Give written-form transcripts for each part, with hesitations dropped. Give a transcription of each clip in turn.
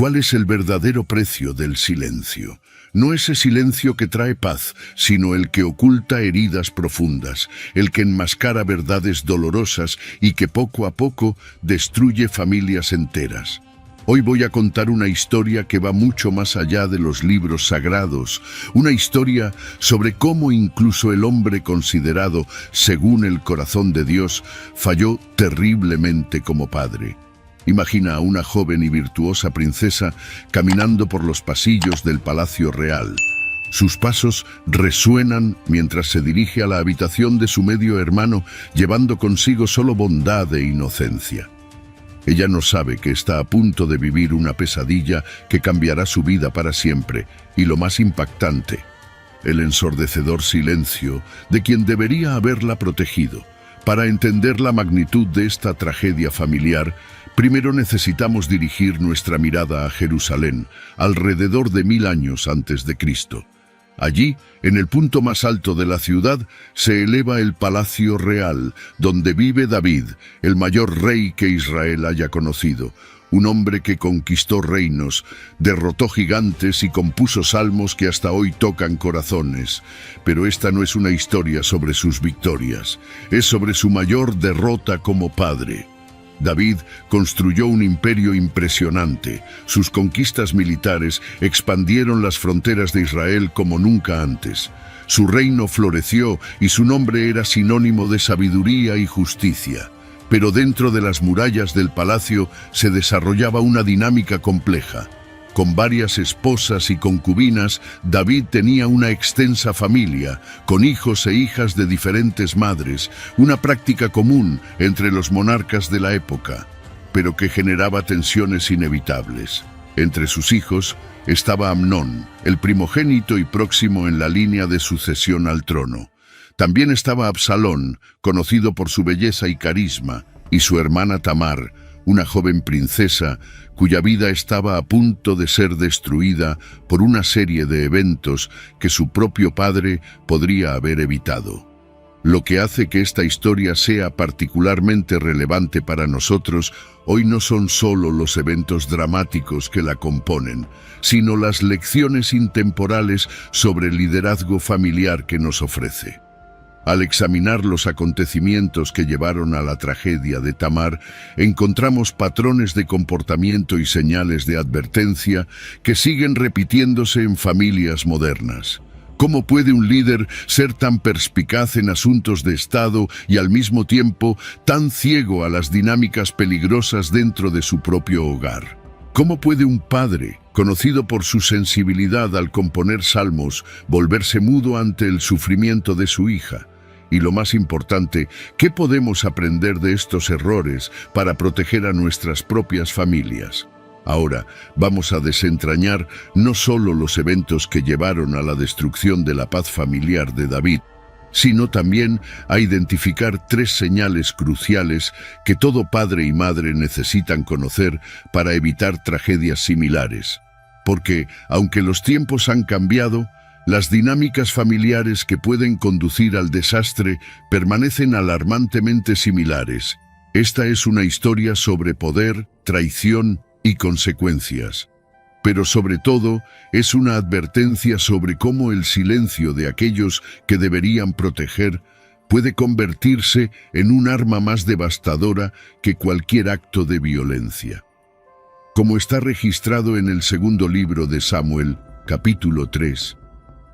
¿Cuál es el verdadero precio del silencio? No ese silencio que trae paz, sino el que oculta heridas profundas, el que enmascara verdades dolorosas y que poco a poco destruye familias enteras. Hoy voy a contar una historia que va mucho más allá de los libros sagrados, una historia sobre cómo incluso el hombre considerado según el corazón de Dios falló terriblemente como padre. Imagina a una joven y virtuosa princesa caminando por los pasillos del Palacio Real. Sus pasos resuenan mientras se dirige a la habitación de su medio hermano, llevando consigo solo bondad e inocencia. Ella no sabe que está a punto de vivir una pesadilla que cambiará su vida para siempre, y lo más impactante, el ensordecedor silencio de quien debería haberla protegido. Para entender la magnitud de esta tragedia familiar, primero necesitamos dirigir nuestra mirada a Jerusalén, alrededor de 1000 años antes de Cristo. Allí, en el punto más alto de la ciudad, se eleva el Palacio Real, donde vive David, el mayor rey que Israel haya conocido, un hombre que conquistó reinos, derrotó gigantes y compuso salmos que hasta hoy tocan corazones. Pero esta no es una historia sobre sus victorias, es sobre su mayor derrota como padre. David construyó un imperio impresionante. Sus conquistas militares expandieron las fronteras de Israel como nunca antes. Su reino floreció y su nombre era sinónimo de sabiduría y justicia. Pero dentro de las murallas del palacio se desarrollaba una dinámica compleja. Con varias esposas y concubinas, David tenía una extensa familia, con hijos e hijas de diferentes madres, una práctica común entre los monarcas de la época, pero que generaba tensiones inevitables. Entre sus hijos estaba Amnón, el primogénito y próximo en la línea de sucesión al trono. También estaba Absalón, conocido por su belleza y carisma, y su hermana Tamar, una joven princesa cuya vida estaba a punto de ser destruida por una serie de eventos que su propio padre podría haber evitado. Lo que hace que esta historia sea particularmente relevante para nosotros hoy no son solo los eventos dramáticos que la componen, sino las lecciones intemporales sobre el liderazgo familiar que nos ofrece. Al examinar los acontecimientos que llevaron a la tragedia de Tamar, encontramos patrones de comportamiento y señales de advertencia que siguen repitiéndose en familias modernas. ¿Cómo puede un líder ser tan perspicaz en asuntos de Estado y al mismo tiempo tan ciego a las dinámicas peligrosas dentro de su propio hogar? ¿Cómo puede un padre, conocido por su sensibilidad al componer salmos, volverse mudo ante el sufrimiento de su hija? Y lo más importante, ¿qué podemos aprender de estos errores para proteger a nuestras propias familias? Ahora vamos a desentrañar no solo los eventos que llevaron a la destrucción de la paz familiar de David, sino también a identificar 3 señales cruciales que todo padre y madre necesitan conocer para evitar tragedias similares. Porque, aunque los tiempos han cambiado, las dinámicas familiares que pueden conducir al desastre permanecen alarmantemente similares. Esta es una historia sobre poder, traición y consecuencias. Pero sobre todo, es una advertencia sobre cómo el silencio de aquellos que deberían proteger puede convertirse en un arma más devastadora que cualquier acto de violencia. Como está registrado en el segundo libro de Samuel, capítulo 3,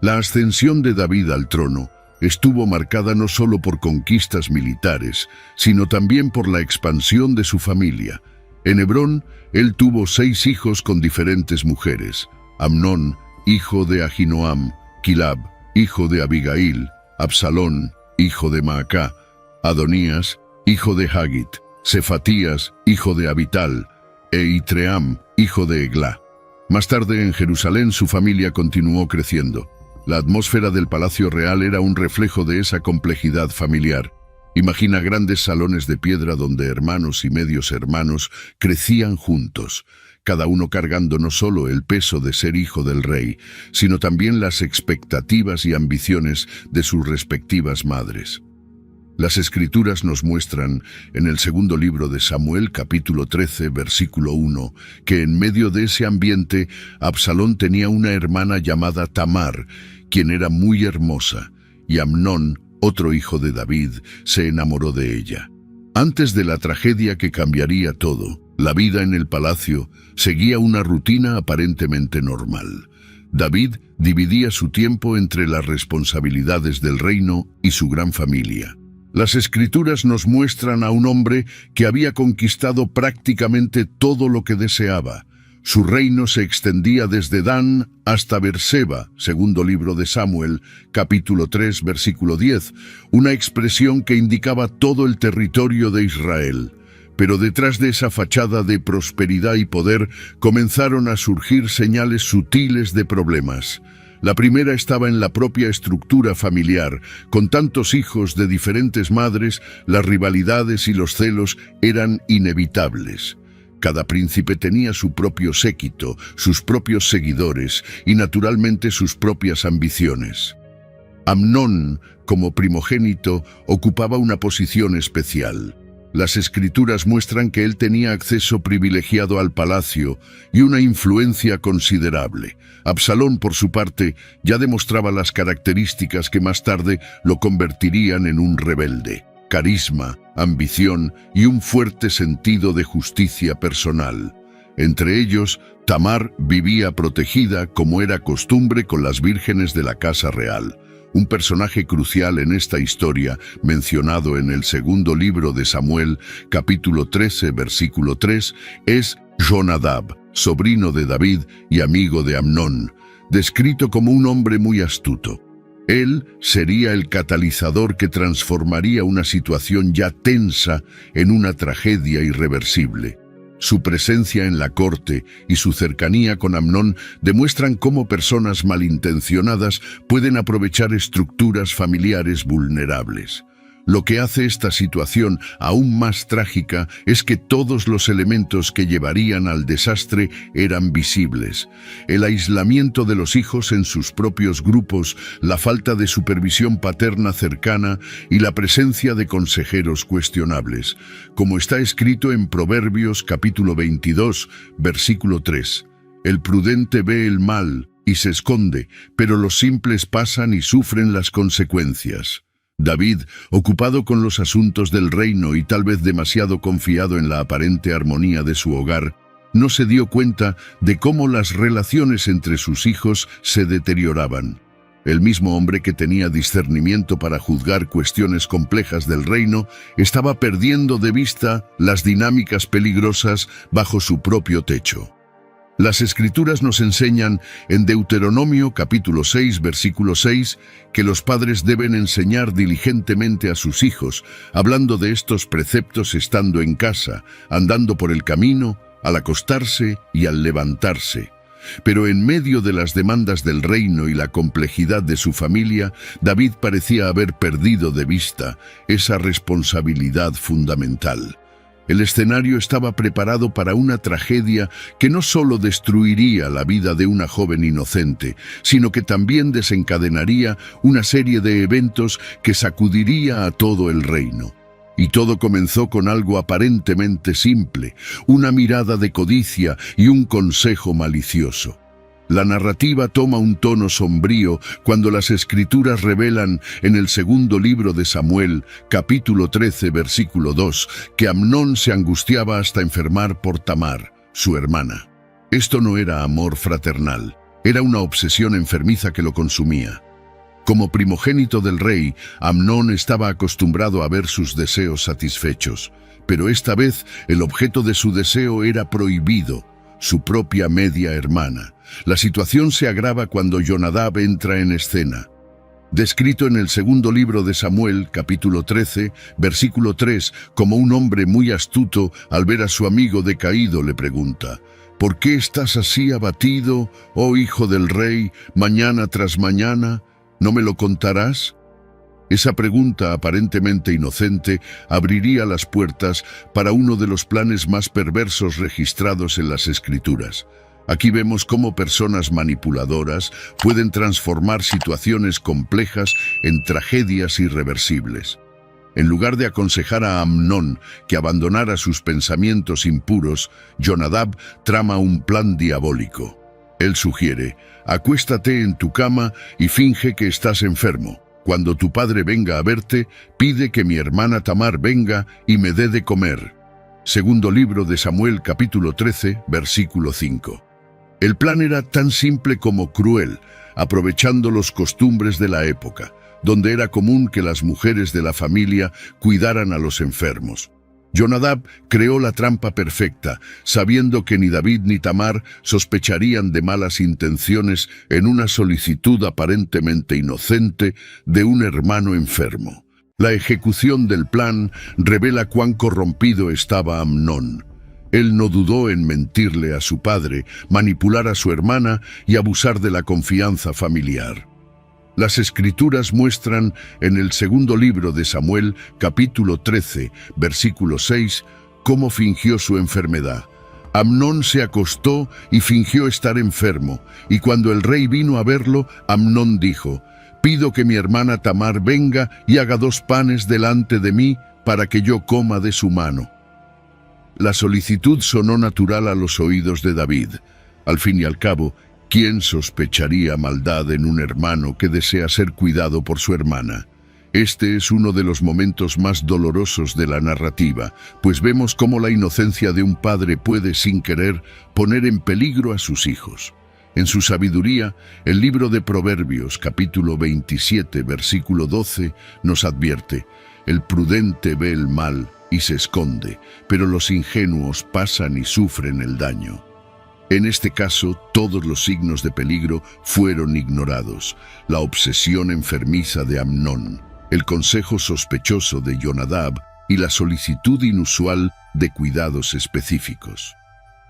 la ascensión de David al trono estuvo marcada no solo por conquistas militares, sino también por la expansión de su familia. En Hebrón, él tuvo 6 hijos con diferentes mujeres: Amnón, hijo de Ahinoam; Kilab, hijo de Abigail; Absalón, hijo de Maacá; Adonías, hijo de Hagit; Cefatías, hijo de Abital; e Itream, hijo de Eglá. Más tarde en Jerusalén su familia continuó creciendo. La atmósfera del Palacio Real era un reflejo de esa complejidad familiar. Imagina grandes salones de piedra donde hermanos y medios hermanos crecían juntos, cada uno cargando no solo el peso de ser hijo del rey, sino también las expectativas y ambiciones de sus respectivas madres. Las Escrituras nos muestran, en el segundo libro de Samuel, capítulo 13, versículo 1, que en medio de ese ambiente, Absalón tenía una hermana llamada Tamar, quien era muy hermosa, y Amnón, otro hijo de David, se enamoró de ella. Antes de la tragedia que cambiaría todo, la vida en el palacio seguía una rutina aparentemente normal. David dividía su tiempo entre las responsabilidades del reino y su gran familia. Las Escrituras nos muestran a un hombre que había conquistado prácticamente todo lo que deseaba. Su reino se extendía desde Dan hasta Berseba, segundo libro de Samuel, capítulo 3, versículo 10, una expresión que indicaba todo el territorio de Israel. Pero detrás de esa fachada de prosperidad y poder comenzaron a surgir señales sutiles de problemas. La primera estaba en la propia estructura familiar. Con tantos hijos de diferentes madres, las rivalidades y los celos eran inevitables. Cada príncipe tenía su propio séquito, sus propios seguidores y naturalmente sus propias ambiciones. Amnón, como primogénito, ocupaba una posición especial. Las Escrituras muestran que él tenía acceso privilegiado al palacio y una influencia considerable. Absalón, por su parte, ya demostraba las características que más tarde lo convertirían en un rebelde: carisma, ambición y un fuerte sentido de justicia personal. Entre ellos, Tamar vivía protegida, como era costumbre con las vírgenes de la casa real. Un personaje crucial en esta historia, mencionado en el segundo libro de Samuel, capítulo 13, versículo 3, es Jonadab, sobrino de David y amigo de Amnón, descrito como un hombre muy astuto. Él sería el catalizador que transformaría una situación ya tensa en una tragedia irreversible. Su presencia en la corte y su cercanía con Amnón demuestran cómo personas malintencionadas pueden aprovechar estructuras familiares vulnerables. Lo que hace esta situación aún más trágica es que todos los elementos que llevarían al desastre eran visibles. El aislamiento de los hijos en sus propios grupos, la falta de supervisión paterna cercana y la presencia de consejeros cuestionables, como está escrito en Proverbios capítulo 22, versículo 3. El prudente ve el mal y se esconde, pero los simples pasan y sufren las consecuencias. David, ocupado con los asuntos del reino y tal vez demasiado confiado en la aparente armonía de su hogar, no se dio cuenta de cómo las relaciones entre sus hijos se deterioraban. El mismo hombre que tenía discernimiento para juzgar cuestiones complejas del reino estaba perdiendo de vista las dinámicas peligrosas bajo su propio techo. Las Escrituras nos enseñan en Deuteronomio capítulo 6, versículo 6, que los padres deben enseñar diligentemente a sus hijos, hablando de estos preceptos estando en casa, andando por el camino, al acostarse y al levantarse. Pero en medio de las demandas del reino y la complejidad de su familia, David parecía haber perdido de vista esa responsabilidad fundamental. El escenario estaba preparado para una tragedia que no solo destruiría la vida de una joven inocente, sino que también desencadenaría una serie de eventos que sacudiría a todo el reino. Y todo comenzó con algo aparentemente simple, una mirada de codicia y un consejo malicioso. La narrativa toma un tono sombrío cuando las Escrituras revelan en el segundo libro de Samuel, capítulo 13, versículo 2, que Amnón se angustiaba hasta enfermar por Tamar, su hermana. Esto no era amor fraternal, era una obsesión enfermiza que lo consumía. Como primogénito del rey, Amnón estaba acostumbrado a ver sus deseos satisfechos, pero esta vez el objeto de su deseo era prohibido, su propia media hermana. La situación se agrava cuando Jonadab entra en escena. Descrito en el segundo libro de Samuel, capítulo 13, versículo 3, como un hombre muy astuto, al ver a su amigo decaído, le pregunta: ¿por qué estás así abatido, oh hijo del rey, mañana tras mañana? ¿No me lo contarás? Esa pregunta aparentemente inocente abriría las puertas para uno de los planes más perversos registrados en las Escrituras. Aquí vemos cómo personas manipuladoras pueden transformar situaciones complejas en tragedias irreversibles. En lugar de aconsejar a Amnón que abandonara sus pensamientos impuros, Jonadab trama un plan diabólico. Él sugiere: acuéstate en tu cama y finge que estás enfermo. Cuando tu padre venga a verte, pide que mi hermana Tamar venga y me dé de comer. Segundo libro de Samuel, capítulo 13, versículo 5. El plan era tan simple como cruel, aprovechando las costumbres de la época, donde era común que las mujeres de la familia cuidaran a los enfermos. Jonadab creó la trampa perfecta, sabiendo que ni David ni Tamar sospecharían de malas intenciones en una solicitud aparentemente inocente de un hermano enfermo. La ejecución del plan revela cuán corrompido estaba Amnón. Él no dudó en mentirle a su padre, manipular a su hermana y abusar de la confianza familiar. Las Escrituras muestran en el segundo libro de Samuel, capítulo 13, versículo 6, cómo fingió su enfermedad. Amnón se acostó y fingió estar enfermo, y cuando el rey vino a verlo, Amnón dijo: pido que mi hermana Tamar venga y haga 2 panes delante de mí para que yo coma de su mano. La solicitud sonó natural a los oídos de David. Al fin y al cabo, ¿quién sospecharía maldad en un hermano que desea ser cuidado por su hermana? Este es uno de los momentos más dolorosos de la narrativa, pues vemos cómo la inocencia de un padre puede, sin querer, poner en peligro a sus hijos. En su sabiduría, el libro de Proverbios, capítulo 27, versículo 12, nos advierte: el prudente ve el mal y se esconde, pero los ingenuos pasan y sufren el daño. En este caso, todos los signos de peligro fueron ignorados: la obsesión enfermiza de Amnón, el consejo sospechoso de Jonadab y la solicitud inusual de cuidados específicos.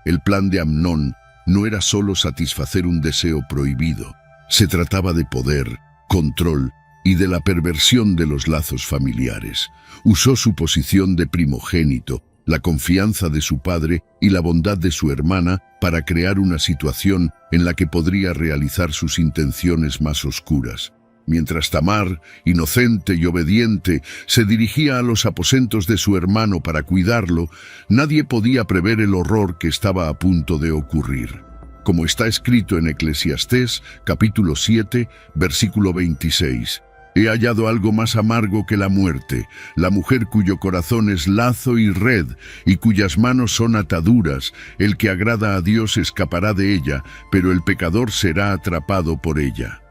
El plan de Amnón no era solo satisfacer un deseo prohibido, se trataba de poder, control y de la perversión de los lazos familiares. Usó su posición de primogénito, la confianza de su padre y la bondad de su hermana para crear una situación en la que podría realizar sus intenciones más oscuras. Mientras Tamar, inocente y obediente, se dirigía a los aposentos de su hermano para cuidarlo, nadie podía prever el horror que estaba a punto de ocurrir. Como está escrito en Eclesiastés, capítulo 7, versículo 26, he hallado algo más amargo que la muerte, la mujer cuyo corazón es lazo y red, y cuyas manos son ataduras. El que agrada a Dios escapará de ella, pero el pecador será atrapado por ella.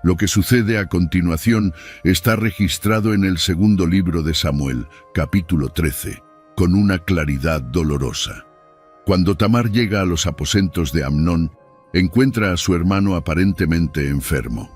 Lo que sucede a continuación está registrado en el segundo libro de Samuel, capítulo 13, con una claridad dolorosa. Cuando Tamar llega a los aposentos de Amnón, encuentra a su hermano aparentemente enfermo.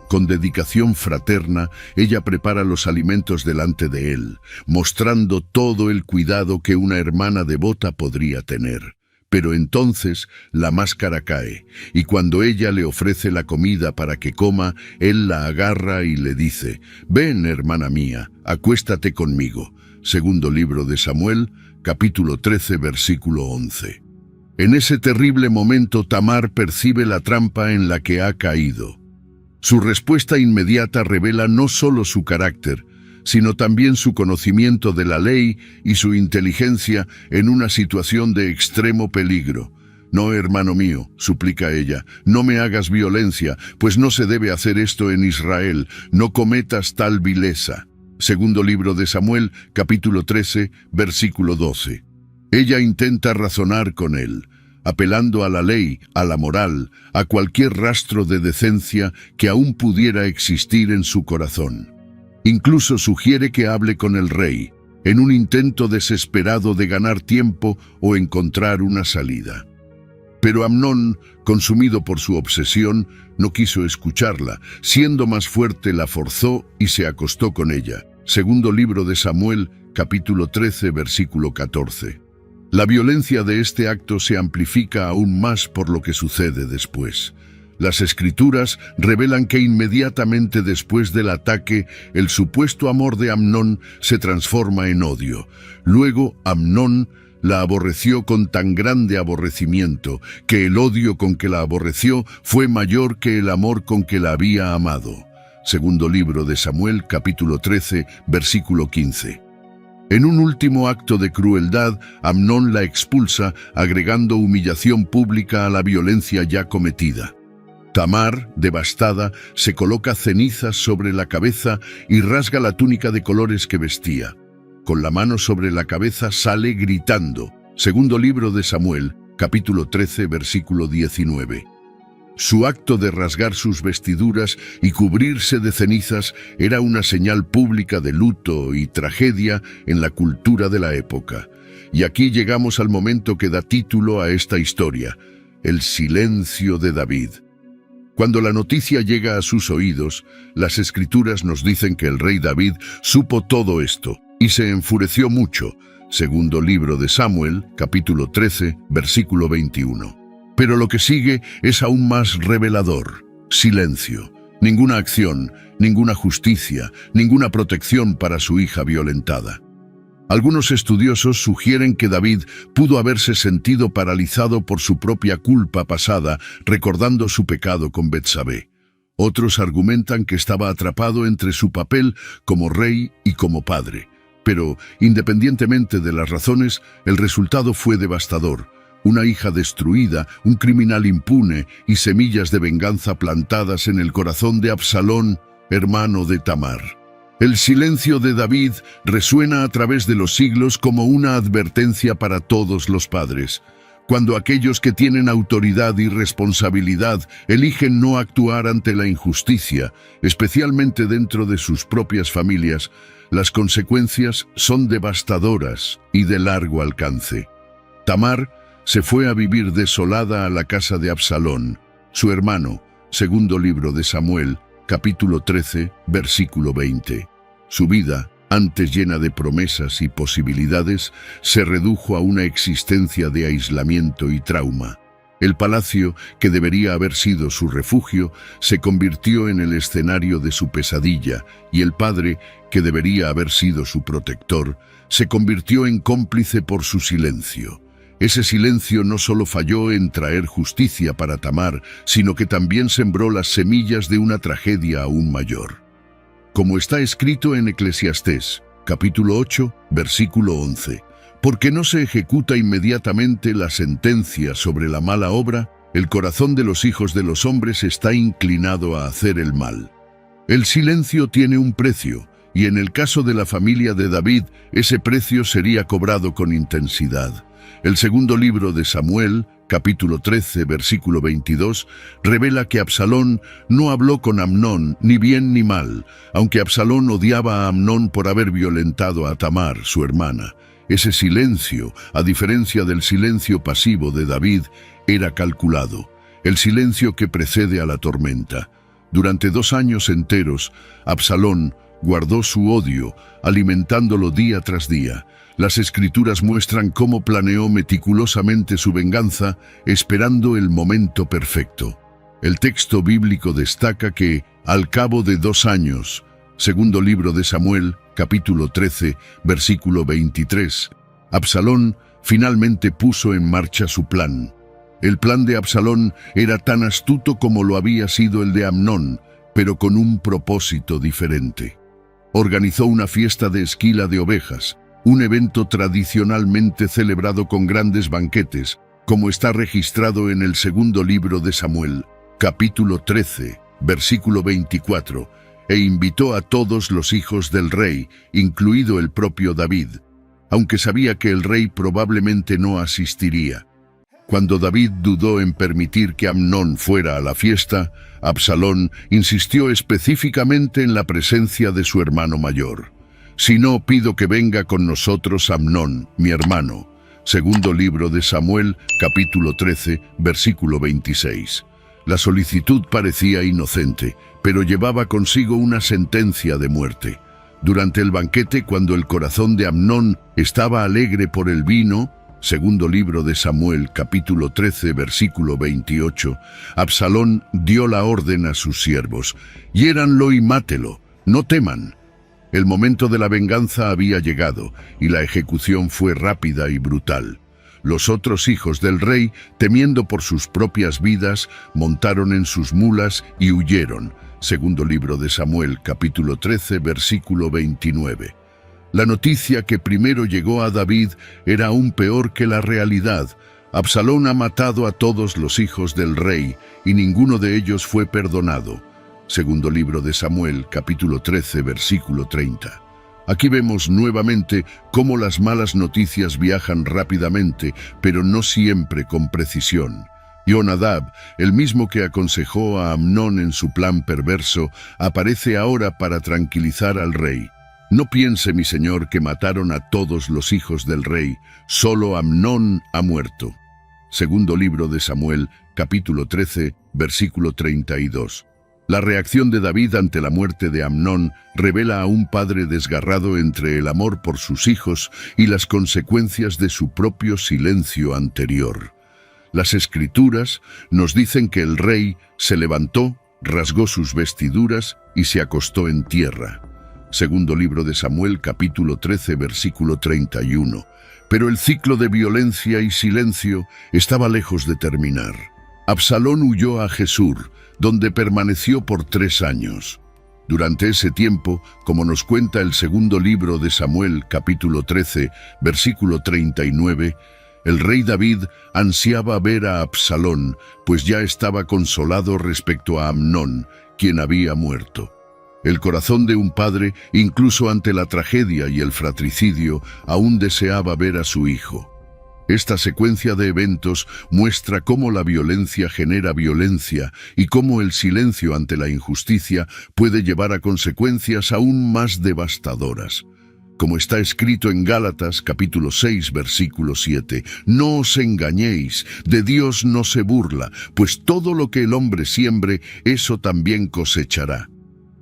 Con dedicación fraterna, ella prepara los alimentos delante de él, mostrando todo el cuidado que una hermana devota podría tener. Pero entonces la máscara cae, y cuando ella le ofrece la comida para que coma, él la agarra y le dice: ven, hermana mía, acuéstate conmigo. Segundo libro de Samuel, capítulo 13, versículo 11. En ese terrible momento, Tamar percibe la trampa en la que ha caído. Su respuesta inmediata revela no solo su carácter, sino también su conocimiento de la ley y su inteligencia en una situación de extremo peligro. No, hermano mío, suplica ella, no me hagas violencia, pues no se debe hacer esto en Israel, no cometas tal vileza. Segundo libro de Samuel, capítulo 13, versículo 12. Ella intenta razonar con él, apelando a la ley, a la moral, a cualquier rastro de decencia que aún pudiera existir en su corazón. Incluso sugiere que hable con el rey, en un intento desesperado de ganar tiempo o encontrar una salida. Pero Amnón, consumido por su obsesión, no quiso escucharla. Siendo más fuerte, la forzó y se acostó con ella. Segundo libro de Samuel, capítulo 13, versículo 14. La violencia de este acto se amplifica aún más por lo que sucede después. Las Escrituras revelan que inmediatamente después del ataque, el supuesto amor de Amnón se transforma en odio. Luego, Amnón la aborreció con tan grande aborrecimiento que el odio con que la aborreció fue mayor que el amor con que la había amado. Segundo libro de Samuel, capítulo 13, versículo 15. En un último acto de crueldad, Amnón la expulsa, agregando humillación pública a la violencia ya cometida. Tamar, devastada, se coloca cenizas sobre la cabeza y rasga la túnica de colores que vestía. Con la mano sobre la cabeza sale gritando. Segundo libro de Samuel, capítulo 13, versículo 19. Su acto de rasgar sus vestiduras y cubrirse de cenizas era una señal pública de luto y tragedia en la cultura de la época. Y aquí llegamos al momento que da título a esta historia, el silencio de David. Cuando la noticia llega a sus oídos, las Escrituras nos dicen que el rey David supo todo esto y se enfureció mucho. Segundo libro de Samuel, capítulo 13, versículo 21. Pero lo que sigue es aún más revelador. Silencio. Ninguna acción, ninguna justicia, ninguna protección para su hija violentada. Algunos estudiosos sugieren que David pudo haberse sentido paralizado por su propia culpa pasada, recordando su pecado con Betsabé. Otros argumentan que estaba atrapado entre su papel como rey y como padre. Pero, independientemente de las razones, el resultado fue devastador. Una hija destruida, un criminal impune y semillas de venganza plantadas en el corazón de Absalón, hermano de Tamar. El silencio de David resuena a través de los siglos como una advertencia para todos los padres. Cuando aquellos que tienen autoridad y responsabilidad eligen no actuar ante la injusticia, especialmente dentro de sus propias familias, las consecuencias son devastadoras y de largo alcance. Tamar se fue a vivir desolada a la casa de Absalón, su hermano, segundo libro de Samuel, capítulo 13, versículo 20. Su vida, antes llena de promesas y posibilidades, se redujo a una existencia de aislamiento y trauma. El palacio, que debería haber sido su refugio, se convirtió en el escenario de su pesadilla, y el padre, que debería haber sido su protector, se convirtió en cómplice por su silencio. Ese silencio no solo falló en traer justicia para Tamar, sino que también sembró las semillas de una tragedia aún mayor. Como está escrito en Eclesiastés, capítulo 8, versículo 11, porque no se ejecuta inmediatamente la sentencia sobre la mala obra, el corazón de los hijos de los hombres está inclinado a hacer el mal. El silencio tiene un precio, y en el caso de la familia de David, ese precio sería cobrado con intensidad. El segundo libro de Samuel, capítulo 13, versículo 22, revela que Absalón no habló con Amnón ni bien ni mal, aunque Absalón odiaba a Amnón por haber violentado a Tamar, su hermana. Ese silencio, a diferencia del silencio pasivo de David, era calculado, el silencio que precede a la tormenta. Durante 2 años enteros, Absalón guardó su odio, alimentándolo día tras día. Las Escrituras muestran cómo planeó meticulosamente su venganza, esperando el momento perfecto. El texto bíblico destaca que, al cabo de 2 años, segundo libro de Samuel, capítulo 13, versículo 23, Absalón finalmente puso en marcha su plan. El plan de Absalón era tan astuto como lo había sido el de Amnón, pero con un propósito diferente. Organizó una fiesta de esquila de ovejas, un evento tradicionalmente celebrado con grandes banquetes, como está registrado en el segundo libro de Samuel, capítulo 13, versículo 24, e invitó a todos los hijos del rey, incluido el propio David, aunque sabía que el rey probablemente no asistiría. Cuando David dudó en permitir que Amnón fuera a la fiesta, Absalón insistió específicamente en la presencia de su hermano mayor. Si no, pido que venga con nosotros Amnón, mi hermano. Segundo libro de Samuel, capítulo 13, versículo 26. La solicitud parecía inocente, pero llevaba consigo una sentencia de muerte. Durante el banquete, cuando el corazón de Amnón estaba alegre por el vino, segundo libro de Samuel, capítulo 13, versículo 28, Absalón dio la orden a sus siervos: hiéranlo y mátelo, no teman. El momento de la venganza había llegado, y la ejecución fue rápida y brutal. Los otros hijos del rey, temiendo por sus propias vidas, montaron en sus mulas y huyeron. Segundo libro de Samuel, capítulo 13, versículo 29. La noticia que primero llegó a David era aún peor que la realidad. Absalón ha matado a todos los hijos del rey y ninguno de ellos fue perdonado. Segundo libro de Samuel, capítulo 13, versículo 30. Aquí vemos nuevamente cómo las malas noticias viajan rápidamente, pero no siempre con precisión. Jonadab, el mismo que aconsejó a Amnón en su plan perverso, aparece ahora para tranquilizar al rey. No piense, mi señor, que mataron a todos los hijos del rey, solo Amnón ha muerto. Segundo libro de Samuel, capítulo 13, versículo 32. La reacción de David ante la muerte de Amnón revela a un padre desgarrado entre el amor por sus hijos y las consecuencias de su propio silencio anterior. Las Escrituras nos dicen que el rey se levantó, rasgó sus vestiduras y se acostó en tierra. Segundo libro de Samuel, capítulo 13, versículo 31. Pero el ciclo de violencia y silencio estaba lejos de terminar. Absalón huyó a Gesur, donde permaneció por 3 años. Durante ese tiempo, como nos cuenta el segundo libro de Samuel, capítulo 13, versículo 39, el rey David ansiaba ver a Absalón, pues ya estaba consolado respecto a Amnón, quien había muerto. El corazón de un padre, incluso ante la tragedia y el fratricidio, aún deseaba ver a su hijo. Esta secuencia de eventos muestra cómo la violencia genera violencia y cómo el silencio ante la injusticia puede llevar a consecuencias aún más devastadoras. Como está escrito en Gálatas capítulo 6, versículo 7, «No os engañéis, de Dios no se burla, pues todo lo que el hombre siembre, eso también cosechará».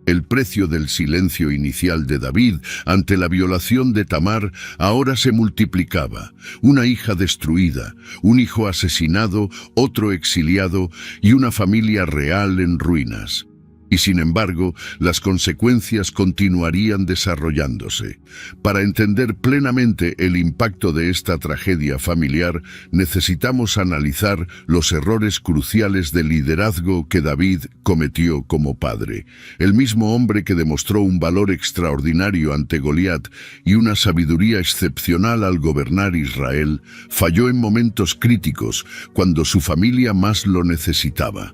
El precio del silencio inicial de David ante la violación de Tamar ahora se multiplicaba. Una hija destruida, un hijo asesinado, otro exiliado y una familia real en ruinas. Y sin embargo, las consecuencias continuarían desarrollándose. Para entender plenamente el impacto de esta tragedia familiar, necesitamos analizar los errores cruciales de liderazgo que David cometió como padre. El mismo hombre que demostró un valor extraordinario ante Goliat y una sabiduría excepcional al gobernar Israel, falló en momentos críticos cuando su familia más lo necesitaba.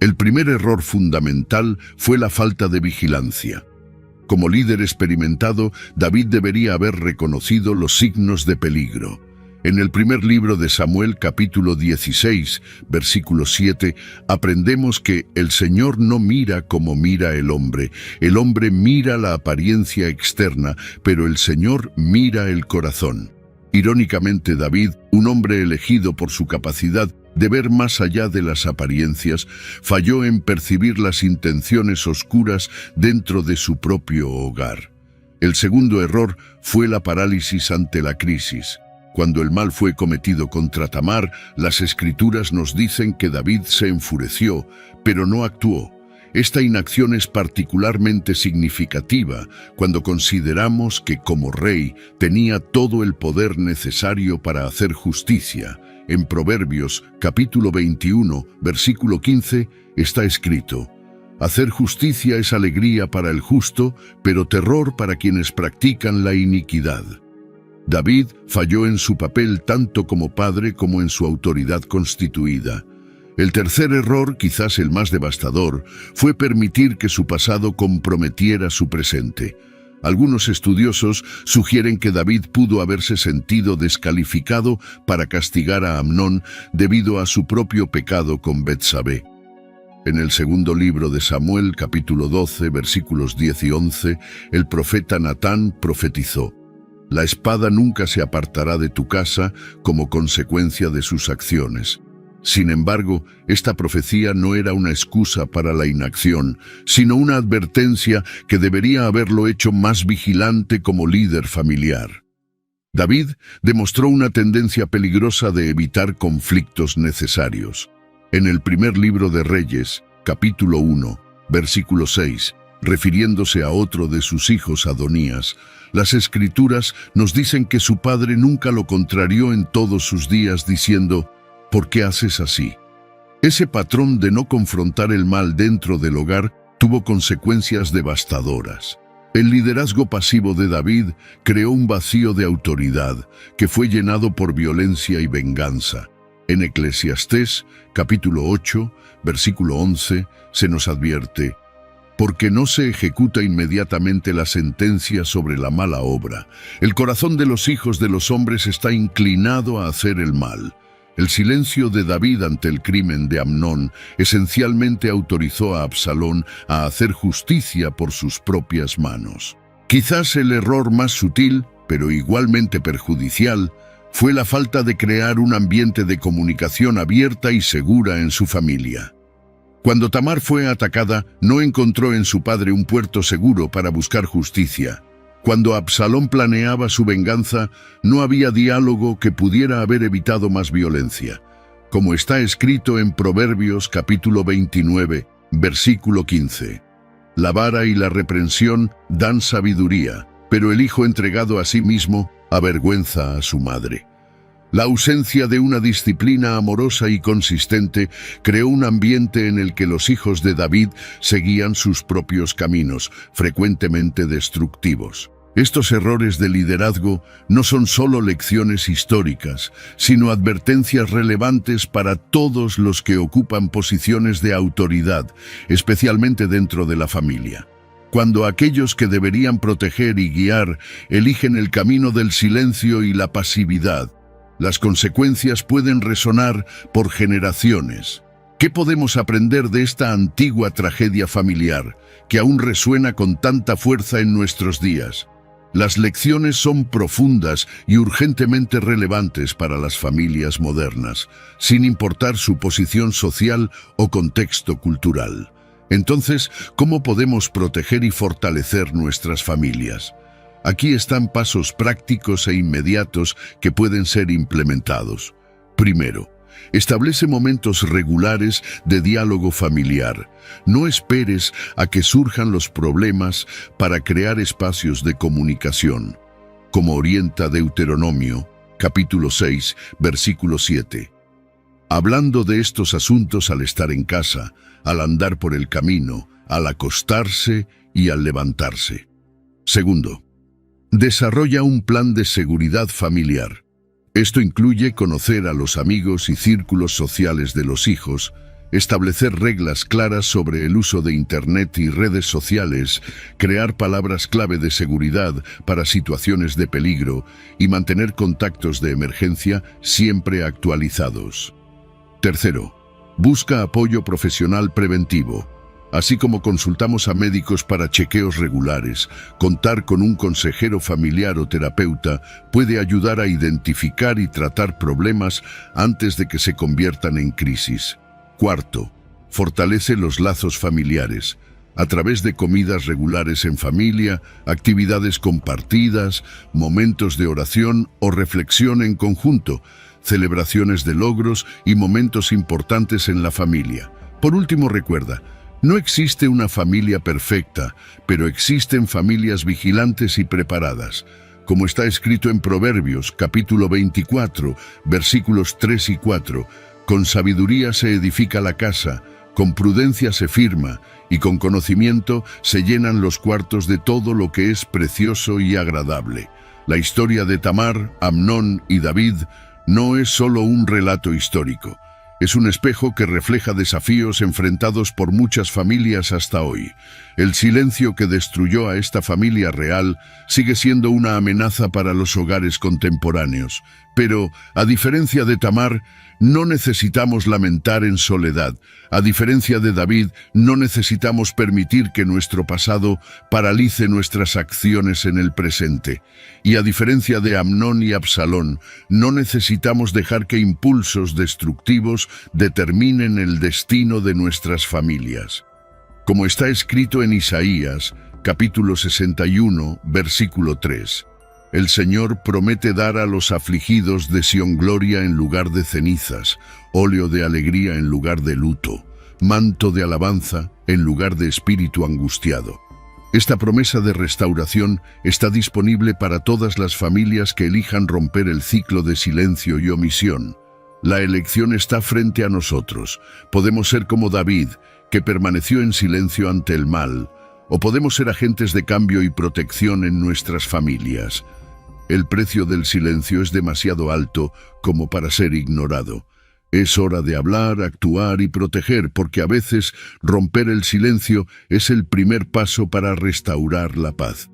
El primer error fundamental fue la falta de vigilancia. Como líder experimentado, David debería haber reconocido los signos de peligro. En el primer libro de Samuel, capítulo 16, versículo 7, aprendemos que el Señor no mira como mira el hombre mira la apariencia externa, pero el Señor mira el corazón. Irónicamente, David, un hombre elegido por su capacidad de ver más allá de las apariencias, falló en percibir las intenciones oscuras dentro de su propio hogar. El segundo error fue la parálisis ante la crisis. Cuando el mal fue cometido contra Tamar, las Escrituras nos dicen que David se enfureció, pero no actuó. Esta inacción es particularmente significativa cuando consideramos que como rey tenía todo el poder necesario para hacer justicia. En Proverbios, capítulo 21, versículo 15, está escrito: «Hacer justicia es alegría para el justo, pero terror para quienes practican la iniquidad». David falló en su papel tanto como padre como en su autoridad constituida. El tercer error, quizás el más devastador, fue permitir que su pasado comprometiera su presente. Algunos estudiosos sugieren que David pudo haberse sentido descalificado para castigar a Amnón debido a su propio pecado con Betsabé. En el segundo libro de Samuel, capítulo 12, versículos 10 y 11, el profeta Natán profetizó: «La espada nunca se apartará de tu casa como consecuencia de sus acciones». Sin embargo, esta profecía no era una excusa para la inacción, sino una advertencia que debería haberlo hecho más vigilante como líder familiar. David demostró una tendencia peligrosa de evitar conflictos necesarios. En el primer libro de Reyes, capítulo 1, versículo 6, refiriéndose a otro de sus hijos, Adonías, las Escrituras nos dicen que su padre nunca lo contrarió en todos sus días diciendo: «¿Por qué haces así?». Ese patrón de no confrontar el mal dentro del hogar tuvo consecuencias devastadoras. El liderazgo pasivo de David creó un vacío de autoridad que fue llenado por violencia y venganza. En Eclesiastés, capítulo 8, versículo 11, se nos advierte: porque no se ejecuta inmediatamente la sentencia sobre la mala obra. El corazón de los hijos de los hombres está inclinado a hacer el mal. El silencio de David ante el crimen de Amnón esencialmente autorizó a Absalón a hacer justicia por sus propias manos. Quizás el error más sutil, pero igualmente perjudicial, fue la falta de crear un ambiente de comunicación abierta y segura en su familia. Cuando Tamar fue atacada, no encontró en su padre un puerto seguro para buscar justicia. Cuando Absalón planeaba su venganza, no había diálogo que pudiera haber evitado más violencia. Como está escrito en Proverbios capítulo 29, versículo 15. La vara y la reprensión dan sabiduría, pero el hijo entregado a sí mismo avergüenza a su madre. La ausencia de una disciplina amorosa y consistente creó un ambiente en el que los hijos de David seguían sus propios caminos, frecuentemente destructivos. Estos errores de liderazgo no son solo lecciones históricas, sino advertencias relevantes para todos los que ocupan posiciones de autoridad, especialmente dentro de la familia. Cuando aquellos que deberían proteger y guiar eligen el camino del silencio y la pasividad, las consecuencias pueden resonar por generaciones. ¿Qué podemos aprender de esta antigua tragedia familiar, que aún resuena con tanta fuerza en nuestros días? Las lecciones son profundas y urgentemente relevantes para las familias modernas, sin importar su posición social o contexto cultural. Entonces, ¿cómo podemos proteger y fortalecer nuestras familias? Aquí están pasos prácticos e inmediatos que pueden ser implementados. Primero, establece momentos regulares de diálogo familiar. No esperes a que surjan los problemas para crear espacios de comunicación, como orienta Deuteronomio, capítulo 6, versículo 7. Hablando de estos asuntos al estar en casa, al andar por el camino, al acostarse y al levantarse. Segundo, desarrolla un plan de seguridad familiar. Esto incluye conocer a los amigos y círculos sociales de los hijos, establecer reglas claras sobre el uso de Internet y redes sociales, crear palabras clave de seguridad para situaciones de peligro y mantener contactos de emergencia siempre actualizados. Tercero, busca apoyo profesional preventivo. Así como consultamos a médicos para chequeos regulares, contar con un consejero familiar o terapeuta puede ayudar a identificar y tratar problemas antes de que se conviertan en crisis. Cuarto, fortalece los lazos familiares. A través de comidas regulares en familia, actividades compartidas, momentos de oración o reflexión en conjunto, celebraciones de logros y momentos importantes en la familia. Por último, recuerda, no existe una familia perfecta, pero existen familias vigilantes y preparadas. Como está escrito en Proverbios, capítulo 24, versículos 3 y 4, con sabiduría se edifica la casa, con prudencia se firma, y con conocimiento se llenan los cuartos de todo lo que es precioso y agradable. La historia de Tamar, Amnón y David no es solo un relato histórico. Es un espejo que refleja desafíos enfrentados por muchas familias hasta hoy. El silencio que destruyó a esta familia real sigue siendo una amenaza para los hogares contemporáneos. Pero, a diferencia de Tamar, no necesitamos lamentar en soledad. A diferencia de David, no necesitamos permitir que nuestro pasado paralice nuestras acciones en el presente. Y a diferencia de Amnón y Absalón, no necesitamos dejar que impulsos destructivos determinen el destino de nuestras familias. Como está escrito en Isaías, capítulo 61, versículo 3. El Señor promete dar a los afligidos de Sión gloria en lugar de cenizas, óleo de alegría en lugar de luto, manto de alabanza en lugar de espíritu angustiado. Esta promesa de restauración está disponible para todas las familias que elijan romper el ciclo de silencio y omisión. La elección está frente a nosotros. Podemos ser como David, que permaneció en silencio ante el mal, o podemos ser agentes de cambio y protección en nuestras familias. El precio del silencio es demasiado alto como para ser ignorado. Es hora de hablar, actuar y proteger, porque a veces romper el silencio es el primer paso para restaurar la paz.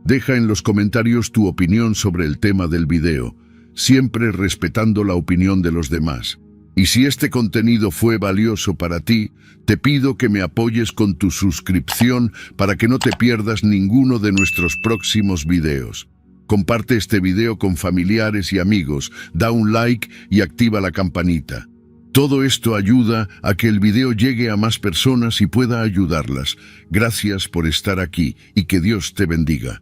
Deja en los comentarios tu opinión sobre el tema del video, siempre respetando la opinión de los demás. Y si este contenido fue valioso para ti, te pido que me apoyes con tu suscripción para que no te pierdas ninguno de nuestros próximos videos. Comparte este video con familiares y amigos, da un like y activa la campanita. Todo esto ayuda a que el video llegue a más personas y pueda ayudarlas. Gracias por estar aquí y que Dios te bendiga.